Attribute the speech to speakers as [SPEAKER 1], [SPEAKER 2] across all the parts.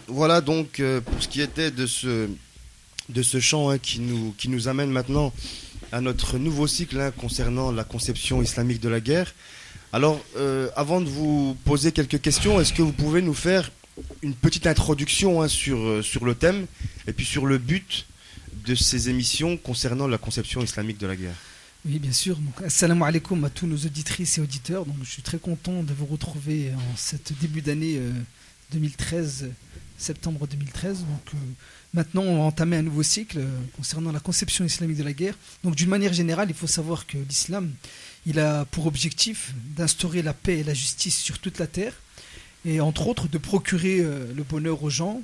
[SPEAKER 1] Voilà donc pour ce qui était de ce chant hein, qui nous amène maintenant à notre nouveau cycle hein, concernant la conception islamique de la guerre. Alors, avant de vous poser quelques questions, est-ce que vous pouvez nous faire une petite introduction hein, sur le thème et puis sur le but de ces émissions concernant la conception islamique de la guerre?
[SPEAKER 2] Oui, bien sûr. Donc, assalamu alaikum à tous nos auditrices et auditeurs. Donc, je suis très content de vous retrouver en cette début d'année 2013, septembre 2013. Donc, maintenant, on va entamer un nouveau cycle concernant la conception islamique de la guerre. Donc, d'une manière générale, il faut savoir que l'islam, il a pour objectif d'instaurer la paix et la justice sur toute la terre et, entre autres, de procurer le bonheur aux gens,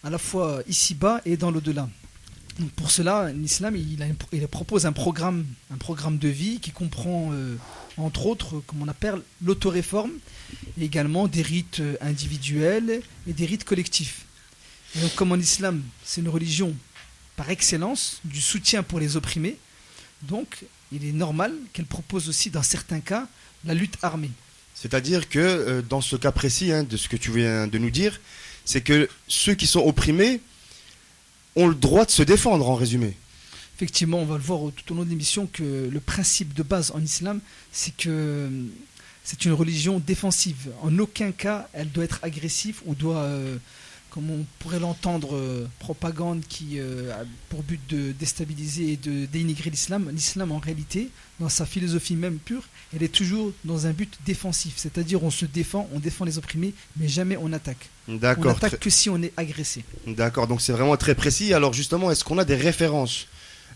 [SPEAKER 2] à la fois ici-bas et dans l'au-delà. Donc pour cela, l'islam il propose un programme de vie qui comprend entre autres, comme on appelle, l'autoréforme et également des rites individuels et des rites collectifs. Et donc comme en islam, c'est une religion par excellence du soutien pour les opprimés, donc il est normal qu'elle propose aussi dans certains cas la lutte armée.
[SPEAKER 1] C'est-à-dire que dans ce cas précis hein, de ce que tu viens de nous dire, c'est que ceux qui sont opprimés ont le droit de se défendre en résumé.
[SPEAKER 2] Effectivement, on va le voir tout au long de l'émission que le principe de base en islam, c'est que c'est une religion défensive. En aucun cas, elle doit être agressive ou doit, comme on pourrait l'entendre, propagande qui a pour but de déstabiliser et de dénigrer l'islam. L'islam, en réalité, dans sa philosophie même pure, elle est toujours dans un but défensif. C'est-à-dire, on se défend, on défend les opprimés, mais jamais on attaque.
[SPEAKER 1] D'accord.
[SPEAKER 2] On n'attaque que si on est agressé.
[SPEAKER 1] D'accord, donc c'est vraiment très précis. Alors justement, est-ce qu'on a des références,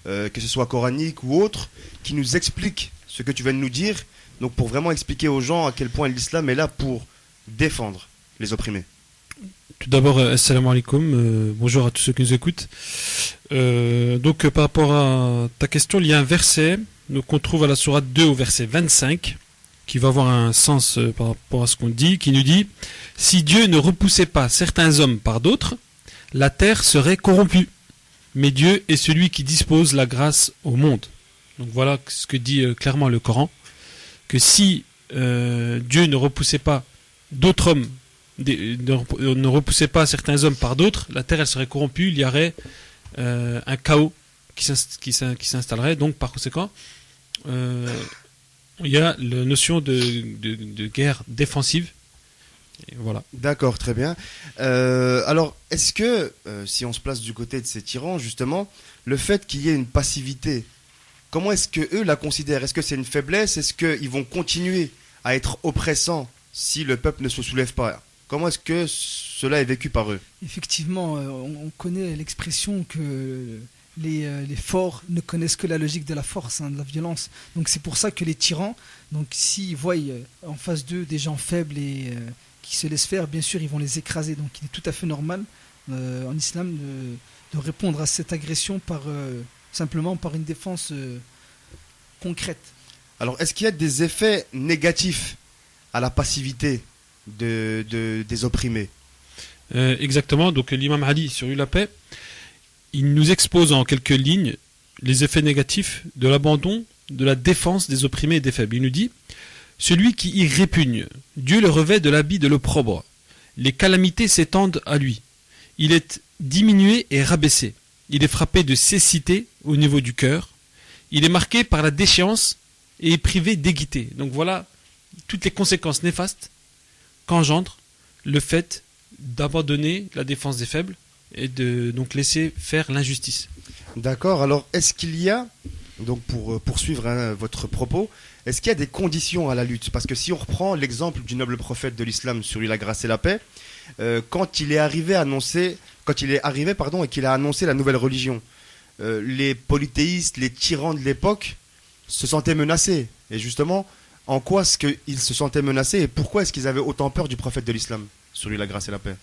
[SPEAKER 1] que ce soit coraniques ou autres, qui nous expliquent ce que tu viens de nous dire, donc pour vraiment expliquer aux gens à quel point l'islam est là pour défendre les opprimés?
[SPEAKER 3] Tout d'abord, assalamu alaikum, bonjour à tous ceux qui nous écoutent. Donc par rapport à ta question, il y a un verset qu'on trouve à la sourate 2 au verset 25, qui va avoir un sens par rapport à ce qu'on dit, qui nous dit « Si Dieu ne repoussait pas certains hommes par d'autres, la terre serait corrompue. Mais Dieu est celui qui dispose la grâce au monde. » Donc voilà ce que dit clairement le Coran, que si Dieu ne repoussait pas d'autres hommes, ne repoussait pas certains hommes par d'autres, la terre elle serait corrompue, il y aurait un chaos qui s'installerait. Donc par conséquent, il y a la notion de guerre défensive. Et voilà.
[SPEAKER 1] D'accord, très bien. Alors, est-ce que, si on se place du côté de ces tyrans, justement, le fait qu'il y ait une passivité, comment est-ce qu'eux la considèrent? Est-ce que c'est une faiblesse? Est-ce qu'ils vont continuer à être oppressants si le peuple ne se soulève pas? Comment est-ce que cela est vécu par eux?
[SPEAKER 2] Effectivement, on connaît l'expression que les forts ne connaissent que la logique de la force, de la violence. Donc c'est pour ça que les tyrans, donc s'ils voient en face d'eux des gens faibles et qui se laissent faire, bien sûr ils vont les écraser. Donc il est tout à fait normal en islam de répondre à cette agression simplement par une défense concrète.
[SPEAKER 1] Alors est-ce qu'il y a des effets négatifs à la passivité des opprimés?
[SPEAKER 3] Exactement, donc l'imam Ali sur la paix, il nous expose en quelques lignes les effets négatifs de l'abandon de la défense des opprimés et des faibles. Il nous dit « Celui qui y répugne, Dieu le revêt de l'habit de l'opprobre. Les calamités s'étendent à lui. Il est diminué et rabaissé. Il est frappé de cécité au niveau du cœur. Il est marqué par la déchéance et est privé d'équité. » Donc voilà toutes les conséquences néfastes qu'engendre le fait d'abandonner la défense des faibles et de donc laisser faire l'injustice.
[SPEAKER 1] D'accord, alors est-ce qu'il y a, donc pour poursuivre votre propos, est-ce qu'il y a des conditions à la lutte? Parce que si on reprend l'exemple du noble prophète de l'islam, sur lui la grâce et la paix, quand il est arrivé et qu'il a annoncé la nouvelle religion, les polythéistes, les tyrans de l'époque se sentaient menacés. Et justement, en quoi est-ce qu'ils se sentaient menacés et pourquoi est-ce qu'ils avaient autant peur du prophète de l'islam, sur lui la grâce et la paix?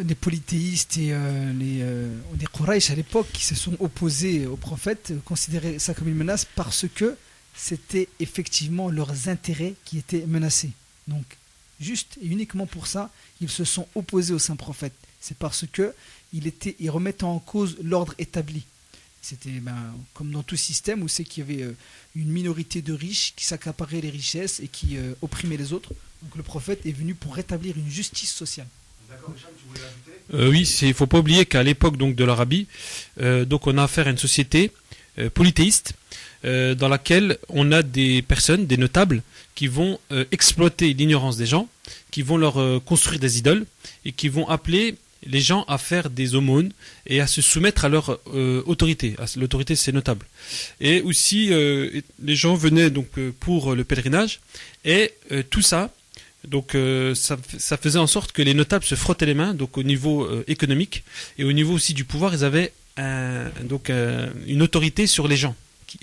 [SPEAKER 2] Les polythéistes et les Quraysh à l'époque qui se sont opposés au prophète considéraient ça comme une menace parce que c'était effectivement leurs intérêts qui étaient menacés. Donc, juste et uniquement pour ça, ils se sont opposés au saint prophète. C'est parce que ils remettaient en cause l'ordre établi. C'était comme dans tout système où c'est qu'il y avait une minorité de riches qui s'accaparait les richesses et qui opprimaient les autres. Donc le prophète est venu pour rétablir une justice sociale.
[SPEAKER 3] Oui, il ne faut pas oublier qu'à l'époque donc de l'Arabie, donc on a affaire à une société polythéiste dans laquelle on a des personnes, des notables, qui vont exploiter l'ignorance des gens, qui vont leur construire des idoles et qui vont appeler les gens à faire des aumônes et à se soumettre à leur autorité. L'autorité, c'est notable. Et aussi, les gens venaient donc pour le pèlerinage et tout ça. Donc ça faisait en sorte que les notables se frottaient les mains, donc au niveau économique et au niveau aussi du pouvoir, ils avaient une autorité sur les gens.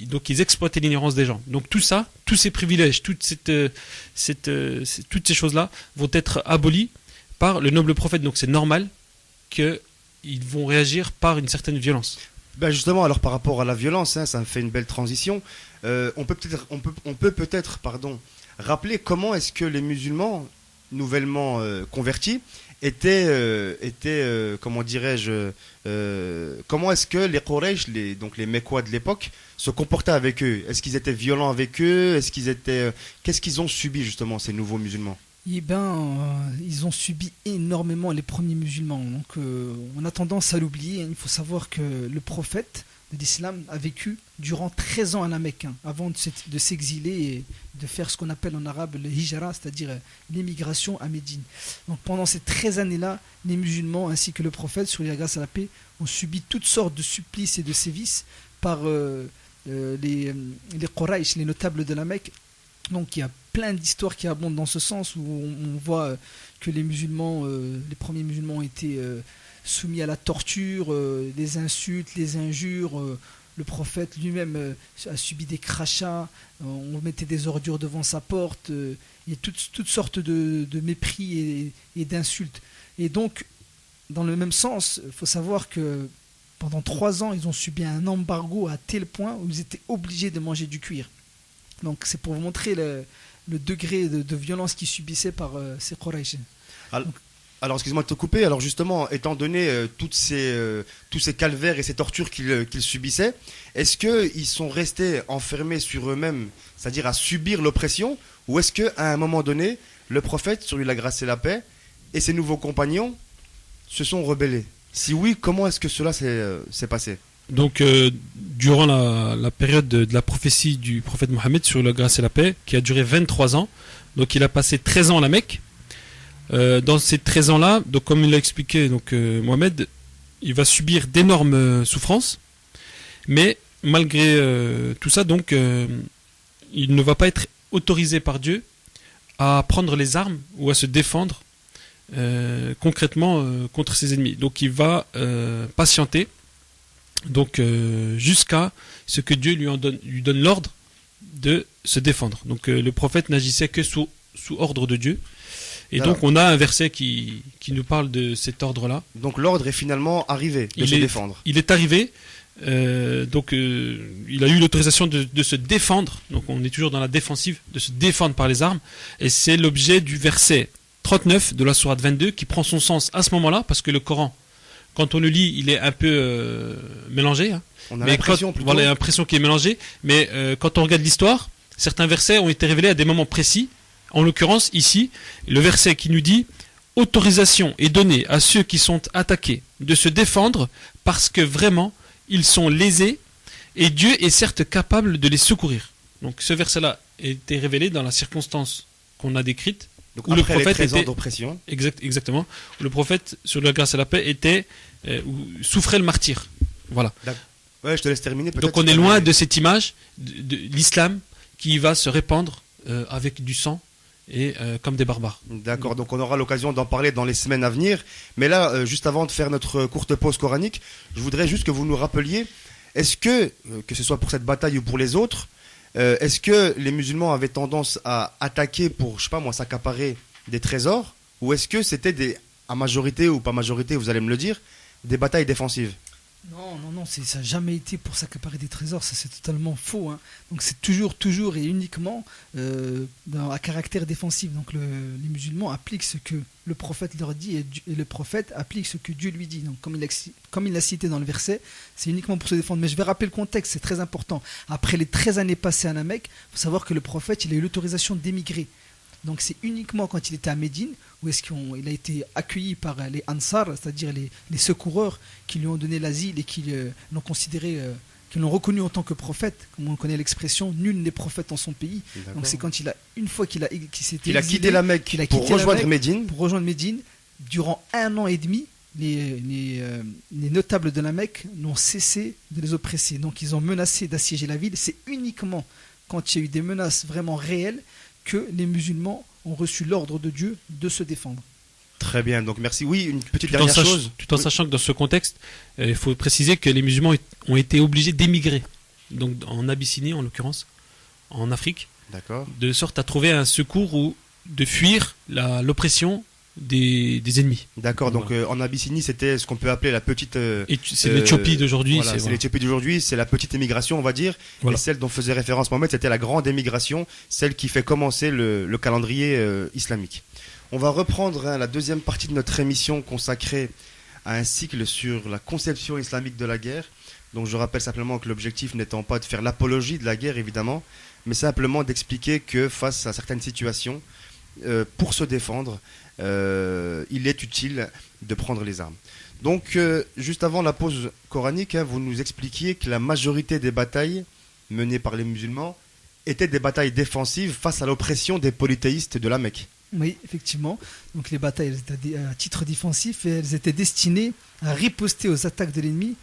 [SPEAKER 3] Donc ils exploitaient l'ignorance des gens. Donc tout ça, tous ces privilèges, toutes ces choses-là vont être abolies par le noble prophète. Donc c'est normal qu'ils vont réagir par une certaine violence.
[SPEAKER 1] Ben justement, alors par rapport à la violence, ça me fait une belle transition. On peut peut-être rappeler comment est-ce que les musulmans nouvellement convertis étaient comment dirais-je, comment est-ce que les Quraysh, donc les Mecquois de l'époque, se comportaient avec eux? Est-ce qu'ils étaient violents avec eux? Qu'est-ce qu'ils ont subi justement, ces nouveaux musulmans?
[SPEAKER 2] Eh ben, ils ont subi énormément les premiers musulmans. Donc, on a tendance à l'oublier. Il faut savoir que le prophète de l'islam a vécu durant 13 ans à la Mecque, avant de s'exiler et de faire ce qu'on appelle en arabe le hijra, c'est-à-dire l'émigration à Médine. Donc, pendant ces 13 années-là, les musulmans ainsi que le prophète, sur la grâce à la paix, ont subi toutes sortes de supplices et de sévices par les Quraysh, les notables de la Mecque. Donc il y a plein d'histoires qui abondent dans ce sens où on voit que les premiers musulmans ont été soumis à la torture, les insultes, les injures. Le prophète lui-même a subi des crachats, on mettait des ordures devant sa porte, il y a toutes sortes de mépris et d'insultes. Et donc, dans le même sens, il faut savoir que pendant 3 ans, ils ont subi un embargo à tel point où ils étaient obligés de manger du cuir. Donc c'est pour vous montrer le degré de violence qu'ils subissaient par ces Quraysh.
[SPEAKER 1] Alors excuse-moi de te couper, alors justement, étant donné tous ces calvaires et ces tortures qu'ils subissaient, est-ce qu'ils sont restés enfermés sur eux-mêmes, c'est-à-dire à subir l'oppression, ou est-ce qu'à un moment donné, le prophète, sur lui la grâce et la paix, et ses nouveaux compagnons se sont rebellés? Si oui, comment est-ce que cela s'est passé?
[SPEAKER 3] Donc, durant la période de la prophétie du prophète Mohammed sur la grâce et la paix, qui a duré 23 ans, donc il a passé 13 ans à la Mecque. Dans ces 13 ans-là, donc comme il l'a expliqué, donc Mohammed, il va subir d'énormes souffrances, mais malgré tout ça, donc il ne va pas être autorisé par Dieu à prendre les armes ou à se défendre concrètement contre ses ennemis. Donc il va patienter. Donc jusqu'à ce que Dieu lui donne l'ordre de se défendre. Donc le prophète n'agissait que sous ordre de Dieu. Et donc on a un verset qui nous parle de cet ordre-là.
[SPEAKER 1] Donc l'ordre est finalement arrivé de se défendre.
[SPEAKER 3] Il est arrivé, donc il a eu l'autorisation de se défendre. Donc on est toujours dans la défensive, de se défendre par les armes. Et c'est l'objet du verset 39 de la sourate 22 qui prend son sens à ce moment-là, parce que le Coran, quand on le lit, il est un peu mélangé.
[SPEAKER 1] On a l'impression plutôt.
[SPEAKER 3] Voilà, l'impression qu'il est mélangé. Mais quand on regarde l'histoire, certains versets ont été révélés à des moments précis. En l'occurrence, ici, le verset qui nous dit « Autorisation est donnée à ceux qui sont attaqués de se défendre parce que vraiment, ils sont lésés et Dieu est certes capable de les secourir. » Donc ce verset-là a été révélé dans la circonstance qu'on a décrite.
[SPEAKER 1] Donc, où après le prophète les 13 ans d'oppression.
[SPEAKER 3] Exactement. Où le prophète, sur la grâce et la paix, souffrait le martyr. Voilà.
[SPEAKER 1] Ouais, je te laisse terminer.
[SPEAKER 3] Donc on est loin de cette image de l'islam qui va se répandre avec du sang et comme des barbares.
[SPEAKER 1] D'accord, donc on aura l'occasion d'en parler dans les semaines à venir. Mais là, juste avant de faire notre courte pause coranique, je voudrais juste que vous nous rappeliez, est-ce que ce soit pour cette bataille ou pour les autres, est-ce que les musulmans avaient tendance à attaquer pour, je sais pas moi, s'accaparer des trésors, ou est-ce que c'était à majorité ou pas majorité, vous allez me le dire, des batailles défensives?
[SPEAKER 2] Non, ça n'a jamais été pour s'accaparer des trésors, ça c'est totalement faux. Donc c'est toujours et uniquement à caractère défensif. Donc les musulmans appliquent ce que le prophète leur dit et le prophète applique ce que Dieu lui dit. Donc comme il l'a cité dans le verset, c'est uniquement pour se défendre. Mais je vais rappeler le contexte, c'est très important. Après les 13 années passées à la Mecque, il faut savoir que le prophète il a eu l'autorisation d'émigrer. Donc c'est uniquement quand il était à Médine où est-ce qu'il a été accueilli par les Ansar, c'est-à-dire les secoureurs qui lui ont donné l'asile et qui l'ont considéré, qui l'ont reconnu en tant que prophète. Comme on connaît l'expression, nul n'est prophète en son pays.
[SPEAKER 1] D'accord.
[SPEAKER 2] Donc c'est quand une fois qu'il s'était
[SPEAKER 1] Il a quitté la Mecque
[SPEAKER 2] qu'il a
[SPEAKER 1] pour
[SPEAKER 2] quitté la
[SPEAKER 1] rejoindre
[SPEAKER 2] Mecque,
[SPEAKER 1] Médine.
[SPEAKER 2] pour rejoindre Médine, durant 1 an et demi, les notables de la Mecque n'ont cessé de les oppresser. Donc ils ont menacé d'assiéger la ville. C'est uniquement quand il y a eu des menaces vraiment réelles que les musulmans ont reçu l'ordre de Dieu de se défendre.
[SPEAKER 1] Très bien, donc merci. Oui, une petite dernière chose.
[SPEAKER 3] Tout en sachant que dans ce contexte, il faut préciser que les musulmans ont été obligés d'émigrer. Donc en Abyssinie, en l'occurrence, en Afrique,
[SPEAKER 1] D'accord.
[SPEAKER 3] de sorte à trouver un secours ou de fuir l'oppression des ennemis.
[SPEAKER 1] D'accord, donc en Abyssinie, c'était ce qu'on peut appeler la petite...
[SPEAKER 3] Et c'est l'Éthiopie d'aujourd'hui.
[SPEAKER 1] Voilà, c'est l'Éthiopie d'aujourd'hui, c'est la petite émigration, on va dire.
[SPEAKER 3] Voilà.
[SPEAKER 1] Et celle dont faisait référence Mohamed, c'était la grande émigration, celle qui fait commencer le calendrier islamique. On va reprendre la deuxième partie de notre émission consacrée à un cycle sur la conception islamique de la guerre. Donc je rappelle simplement que l'objectif n'étant pas de faire l'apologie de la guerre, évidemment, mais simplement d'expliquer que face à certaines situations, pour se défendre, il est utile de prendre les armes. Donc, juste avant la pause coranique, vous nous expliquiez que la majorité des batailles menées par les musulmans étaient des batailles défensives face à l'oppression des polythéistes de la Mecque.
[SPEAKER 2] Oui, effectivement. Donc les batailles elles étaient à titre défensif et elles étaient destinées à riposter aux attaques de l'ennemi,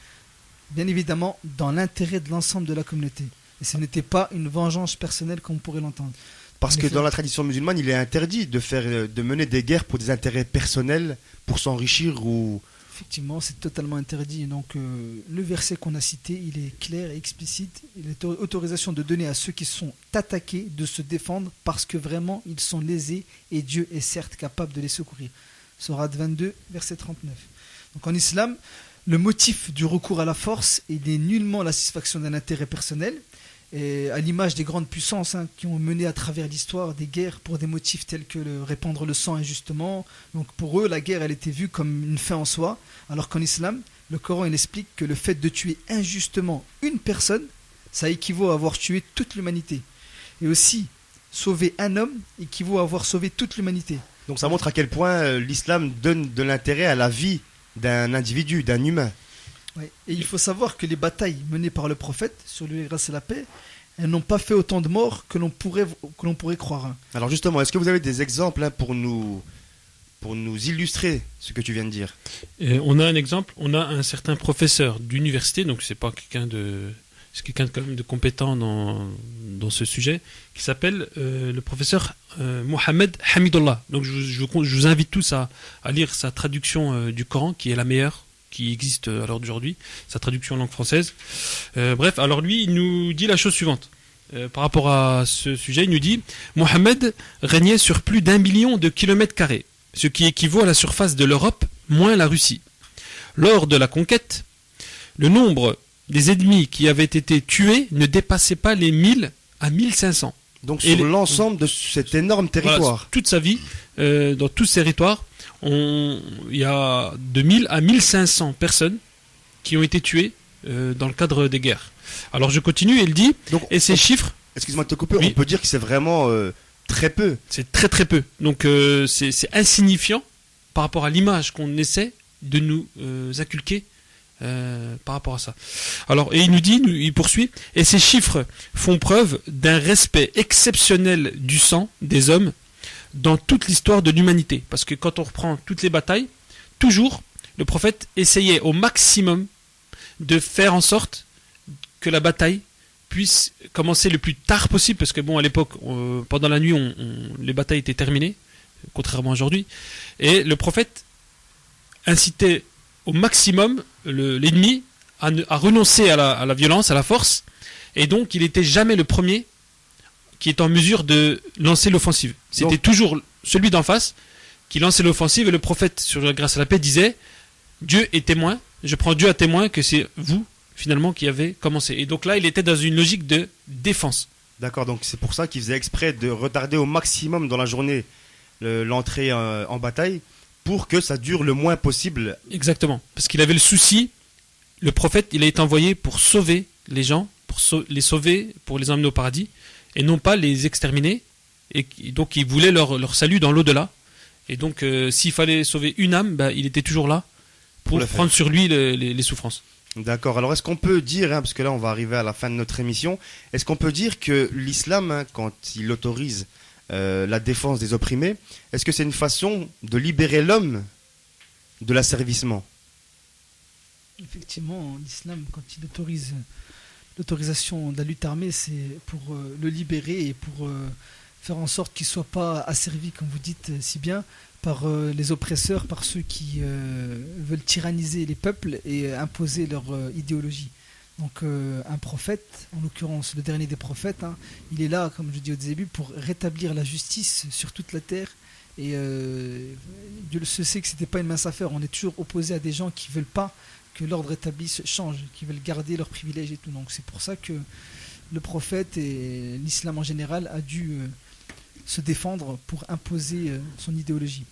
[SPEAKER 2] bien évidemment dans l'intérêt de l'ensemble de la communauté. Et ce n'était pas une vengeance personnelle comme on pourrait l'entendre.
[SPEAKER 1] Parce que dans la tradition musulmane, il est interdit de mener des guerres pour des intérêts personnels, pour s'enrichir ou...
[SPEAKER 2] Effectivement, c'est totalement interdit. Donc, le verset qu'on a cité, il est clair et explicite. Il est autorisation de donner à ceux qui sont attaqués de se défendre parce que vraiment, ils sont lésés et Dieu est certes capable de les secourir. Sourate 22, verset 39. Donc, en islam, le motif du recours à la force, il n'est nullement la satisfaction d'un intérêt personnel. Et à l'image des grandes puissances qui ont mené à travers l'histoire des guerres pour des motifs tels que répandre le sang injustement. Donc pour eux, la guerre, elle était vue comme une fin en soi, alors qu'en islam, le Coran il explique que le fait de tuer injustement une personne, ça équivaut à avoir tué toute l'humanité. Et aussi, sauver un homme équivaut à avoir sauvé toute l'humanité.
[SPEAKER 1] Donc ça montre à quel point l'islam donne de l'intérêt à la vie d'un individu, d'un humain.
[SPEAKER 2] Ouais. Et il faut savoir que les batailles menées par le prophète, sur lui grâce et la paix, elles n'ont pas fait autant de morts que l'on pourrait croire.
[SPEAKER 1] Alors justement, est-ce que vous avez des exemples pour nous illustrer ce que tu viens de dire?
[SPEAKER 3] On a un exemple, on a un certain professeur d'université, donc c'est quelqu'un quand même de compétent dans ce sujet, qui s'appelle le professeur Mohamed Hamidullah. Donc je vous invite tous à lire sa traduction du Coran, qui est la meilleure qui existe à l'heure d'aujourd'hui, sa traduction en langue française. Bref, alors lui, il nous dit la chose suivante. Par rapport à ce sujet, il nous dit « Mohammed régnait sur plus d'1 million de kilomètres carrés, ce qui équivaut à la surface de l'Europe, moins la Russie. Lors de la conquête, le nombre des ennemis qui avaient été tués ne dépassait pas les 1000 à 1500. »
[SPEAKER 1] Donc sur l'ensemble de cet énorme territoire.
[SPEAKER 3] Voilà, toute sa vie, dans tous ces territoires, il y a de 1000 à 1500 personnes qui ont été tuées dans le cadre des guerres. Alors je continue, il dit, donc, et ces chiffres...
[SPEAKER 1] Excuse-moi de te couper,
[SPEAKER 3] oui.
[SPEAKER 1] On peut dire que c'est vraiment très peu.
[SPEAKER 3] C'est très très peu. Donc c'est insignifiant par rapport à l'image qu'on essaie de nous inculquer par rapport à ça. Alors, et il nous dit, il poursuit, et ces chiffres font preuve d'un respect exceptionnel du sang des hommes dans toute l'histoire de l'humanité. Parce que quand on reprend toutes les batailles, toujours, le prophète essayait au maximum de faire en sorte que la bataille puisse commencer le plus tard possible, parce que bon, à l'époque, pendant la nuit, les batailles étaient terminées, contrairement à aujourd'hui, et le prophète incitait au maximum l'ennemi à renoncer à la violence, à la force, et donc il n'était jamais le premier qui est en mesure de lancer l'offensive. C'était toujours celui d'en face qui lançait l'offensive, et le prophète, sur la grâce à la paix, disait « Dieu est témoin, je prends Dieu à témoin que c'est vous, finalement, qui avez commencé. » Et donc là, il était dans une logique de défense.
[SPEAKER 1] D'accord, donc c'est pour ça qu'il faisait exprès de retarder au maximum dans la journée l'entrée en bataille, pour que ça dure le moins possible.
[SPEAKER 3] Exactement, parce qu'il avait le souci, le prophète, il a été envoyé pour sauver les gens, pour les sauver, pour les emmener au paradis, et non pas les exterminer donc il voulait leur salut dans l'au-delà. Et donc s'il fallait sauver une âme, il était toujours là pour prendre sur lui les souffrances.
[SPEAKER 1] D'accord. Alors, est-ce qu'on peut dire, parce que là, on va arriver à la fin de notre émission, est-ce qu'on peut dire que l'islam, quand il autorise la défense des opprimés, est-ce que c'est une façon de libérer l'homme de l'asservissement?
[SPEAKER 2] Effectivement, l'islam, quand il autorise l'autorisation de la lutte armée, c'est pour le libérer et pour faire en sorte qu'il ne soit pas asservi, comme vous dites si bien, par les oppresseurs, par ceux qui veulent tyranniser les peuples et imposer leur idéologie. Donc un prophète, en l'occurrence le dernier des prophètes, il est là, comme je dis au début, pour rétablir la justice sur toute la terre. Et Dieu le sait que ce n'était pas une mince affaire. On est toujours opposé à des gens qui ne veulent pas que l'ordre établi change, qui veulent garder leurs privilèges et tout. Donc c'est pour ça que le prophète et l'islam en général a dû se défendre pour imposer son idéologie.